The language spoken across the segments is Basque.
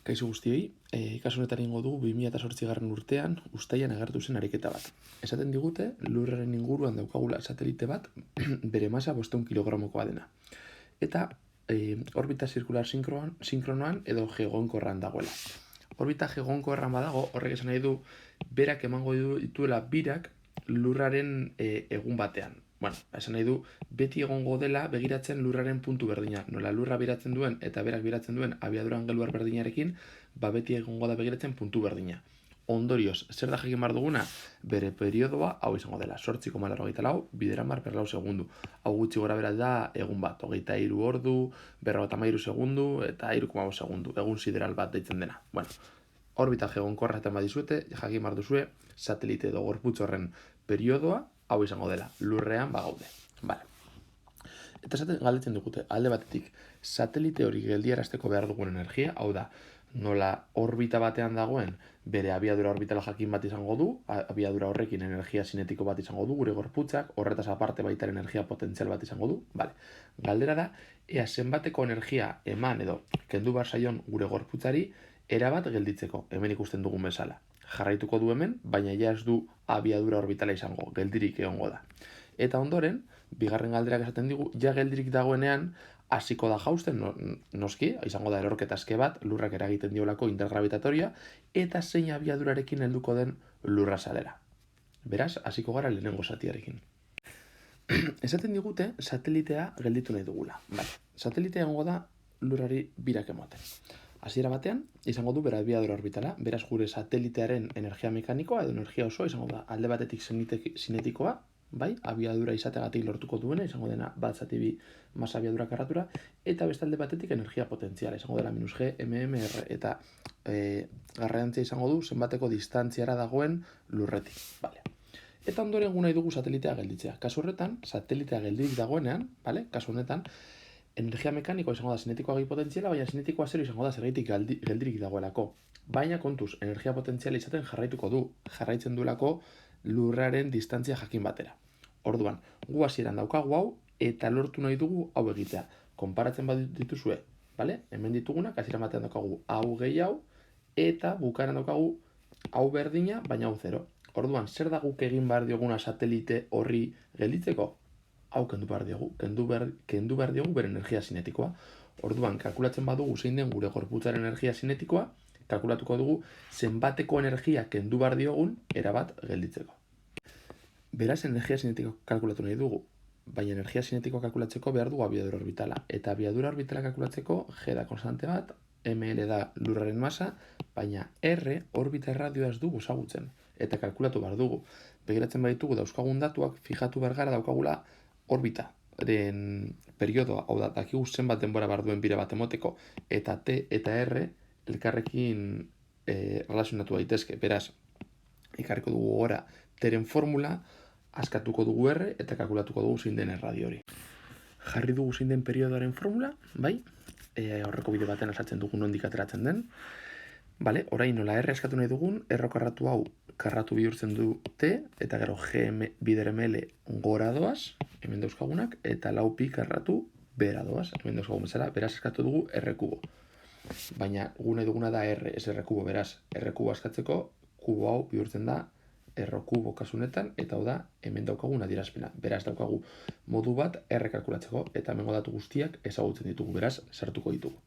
Kaixo guztioi, kasu honetan egingo dugu 2008 urtean uztailan agertu zen ariketa bat. Esaten digute, lurraren inguruan daukagula satelite bat, bere masa 500 kilogramokoa dena. Eta orbita zirkular sinkronoan edo geogonkorran dagoela. Orbita geogonkorran badago, horrek esan nahi du, berak emango dituela birak lurraren egun batean. Bueno, esan nahi du, beti egongo dela begiratzen lurraren puntu berdina. Nola lurra biratzen duen eta berak biratzen duen abiadura angeluar berdinarekin, beti egongo da begiratzen puntu berdina. Ondorioz, zer da jakin behar duguna? Bere periodoa hau izango dela, 8,84 bideramar per lau segundu. Hau gutxi gora bera da egun bat, 23 ordu, 53 segundu eta 3,5 segundu, egun sideral bat deitzen dena. Bueno, orbita geogonkorra eta badizuete, jakin behar duzue, satelite edo gorputz horren periodoa hau izango dela, lurrean bagaude. Vale. Eta galdetzen dugute, alde batetik, satelite hori geldiarazteko behar dugun energia, hau da, nola orbita batean dagoen, bere abiadura orbitala jakin bat izango du, abiadura horrekin energia sinetiko bat izango du, gure gorputzak, horretaz aparte baita energia potentzial bat izango du. Vale. Galdera da, ea zenbateko energia eman edo kendu behar zaion gure gorputzari, erabat gelditzeko, hemen ikusten dugun bezala. Jarraituko du hemen, baina ja ez du abiadura orbitala izango, geldirik egongo da. Eta ondoren, bigarren galderak esaten digu, ja geldirik dagoenean, hasiko da jausten, noski, izango da erorketa aske bat, lurrak eragiten diolako intergravitatoria, eta zein abiadurarekin helduko den lurra salera. Beraz, hasiko gara lehenengo zatiarekin. Esaten digute, satelitea gelditu nahi dugula. Bai, satelitea egongo da lurrari birak ematen. Hasiera batean, izango du bera abiadura orbitala, beraz gure satelitearen energia mekanikoa edo energia osoa izango da alde batetik sinetikoa, bai, abiadura izategatik lortuko duena, izango dena bat zati bi masa abiadura karratura, eta beste alde batetik energia potentziala, izango dela -G, mmr, eta garrantzia izango du zenbateko distantziara dagoen lurretik. Vale. Eta ondoren nahi dugu satelitea gelditzea. Kasu horretan, satelitea geldirik dagoenean, vale? Kasu honetan, energia mekanikoa izango da sinetikoa potentziala, baina sinetikoa zero izango da zergaitik geldirik dagoelako. Baina kontuz, energia potentziala izaten jarraitzen duelako lurraren distantzia jakin batera. Orduan, gu hasieran daukagu hau eta lortu nahi dugu hau egitea. Konparatzen bat dituzue, vale? Hemen ditugunak, hasieran batean daukagu hau gehi hau, eta bukaeran daukagu hau berdina, baina hau zero. Orduan, zer da guk egin behar dioguna satelite horri gelditzeko? Hau kendu behar diogu bere energia sinetikoa. Orduan, kalkulatzen badugu zein den gure gorputzaren energia sinetikoa, kalkulatuko dugu zenbateko energia kendu behar diogun erabat gelditzeko. Beraz, energia sinetikoa kalkulatu nahi dugu, baina energia sinetikoa kalkulatzeko behar dugu abiadura orbitala. Eta abiadura orbitala kalkulatzeko G da konstante bat, ml da lurraren masa, baina R orbita erradioa ez dugu ezagutzen. Eta kalkulatu behar dugu. Begiratzen baditugu dauzkagun datuak, fijatu behar gara daukagula orbitaren periodoa, hau da, dakigu zenbat denbora behar duen bira bat emoteko, eta T eta R elkarrekin relazionatu daitezke. Beraz, ikarriko dugu gora T-ren formula, askatuko dugu R eta kalkulatuko dugu zein den erradio hori. Jarri dugu zein den periodoaren formula, bai? Horreko bide baten azaltzen dugu nondik ateratzen den. Vale, orain nola R eskatu nahi dugun, R karratu hau karratu bihurtzen du T, eta gero G bider ml gora doaz, hemen dauzkagunak, eta lau pi karratu bera doaz, hemen dauzkagun bezala, beraz eskatu dugu R kubo. Baina gu nahi duguna da R, ez R kubo, beraz, R kubo askatzeko, kubo hau bihurtzen da R kubo kasunetan, eta hau da hemen daukagun adierazpena. Beraz daukagu modu bat R kalkulatzeko, eta hemengo datu guztiak ezagutzen ditugu, beraz sartuko ditugu.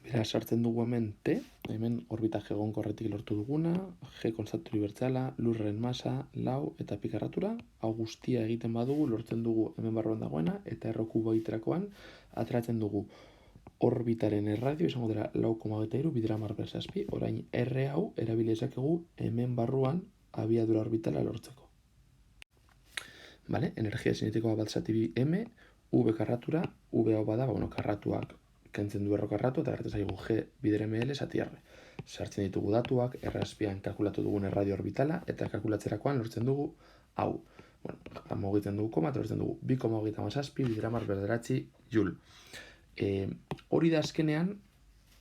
Beraz, sartzen dugu hemen T, hemen orbita geogonkorretik lortu duguna, G konstante unibertsala, lurren masa, lau eta pi karratura, hau guztia egiten badugu, lortzen dugu hemen barruan dagoena, eta R kubo egiterakoan ateratzen dugu orbitaren erradio, izango dela 4,23 bideramar per zazpi, orain R hau erabili dezakegu hemen barruan abiadura orbitala lortzeko. Vale? Energia sinetikoa bat zati bi M, V karratura, V hau bada, karratuak kentzen du erro karratu, eta gertzen zaigu G bider ml zati R. Sartzen ditugu datuak, R-azpian kalkulatu dugun erradio orbitala, eta kalkulatzerakoan lortzen dugu hau. Mugitzen dugu koma, eta lortzen dugu 2,37 bideramar bederatzi joule. Hori da azkenean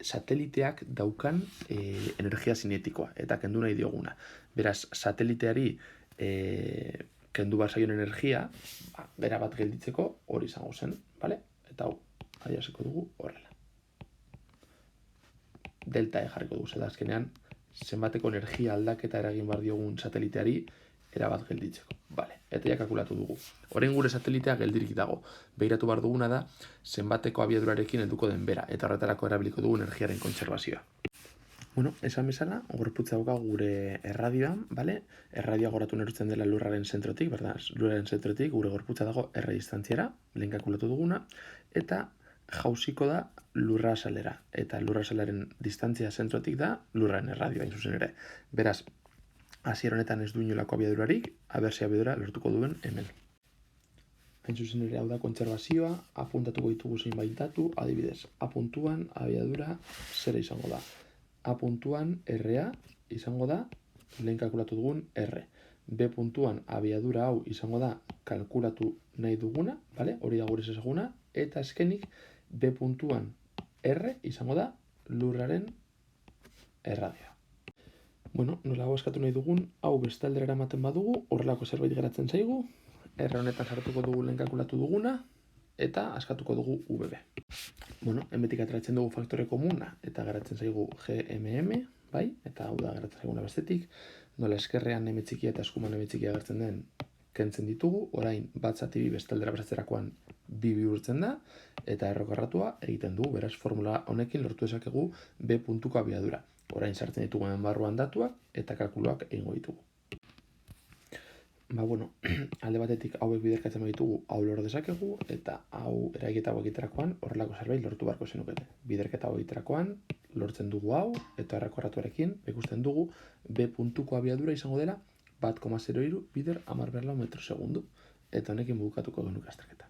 sateliteak daukan energia sinetikoa, eta kendu nahi dioguna. Beraz, sateliteari kendu behar zaion energia, bera bat gelditzeko hori izango zen, vale? Eta hau, adiaziko dugu horrela. delta E jarriko dugu, eta azkenean zenbateko energia aldaketa eragin bar diogun sateliteari erabat gelditzeko. Vale, eta ja kalkulatu dugu. Orain gure satelitea geldirik dago. Begiratu bar duguna da zenbateko abiadurarekin helduko den bera, eta horretarako erabiliko dugu energiaren kontserbazioa. Bueno, esan bezala, gorputza daukagu gure erradioan, bale? Erradioa goratu nerutzen dela lurraren zentrotik, berdaz, lurraren zentrotik gure gorputza dago erre distantziara, lehen kalkulatu duguna, eta jausiko da lurra asalera. Eta lurra asalaren distantzia zentrotik da lurraren erradioa, hain zuzen ere. Beraz, hasiera honetan ez du inolako abiadurarik, abertzea abiadura lortuko duen hemen. Hain zuzen ere hau da kontserbazioa, apuntatuko ditugu zenbait datu, adibidez, A puntuan abiadura zera izango da. A puntuan RA izango da lehen kalkulatu dugun R. B puntuan abiadura hau izango da kalkulatu nahi duguna, vale? Hori da gure ezaguna, eta azkenik B puntuan R izango da lurraren erradioa. Bueno, nola eskatu nahi dugun, hau bestaldera eramaten badugu, horrelako zerbait geratzen zaigu, R honetan sartuko dugu lehen kalkulatu duguna, eta askatuko dugu VB. Bueno, hemetik ateratzen dugu faktore komuna, eta geratzen zaigu GMM, bai? Eta hau da geratzen zaiguna bestetik, nola eskerrean emetzikia eta eskuman emetzikia agertzen den kentzen ditugu, orain bat zati bi bestaldera pasatzerakoan bi bihurtzen da, eta errokarratua egiten dugu, beraz formula honekin lortu dezakegu B puntuko abiadura. Orain sartzen ditugu hemen barruan datuak, eta kalkuluak egingo ditugu. Ba, bueno, alde batetik hauek biderkatzen baditugu, hau lor dezakegu, eta hau eragiketa hau egiterakoan horrelako zerbait lortu beharko zenukete. Biderketa hau egiterakoan lortzen dugu hau, eta errekorratuarekin ikusten dugu B puntuko abiadura izango dela 1,03 bider 10 metro segundu. Eta honekin bukatuko genuke azterketa.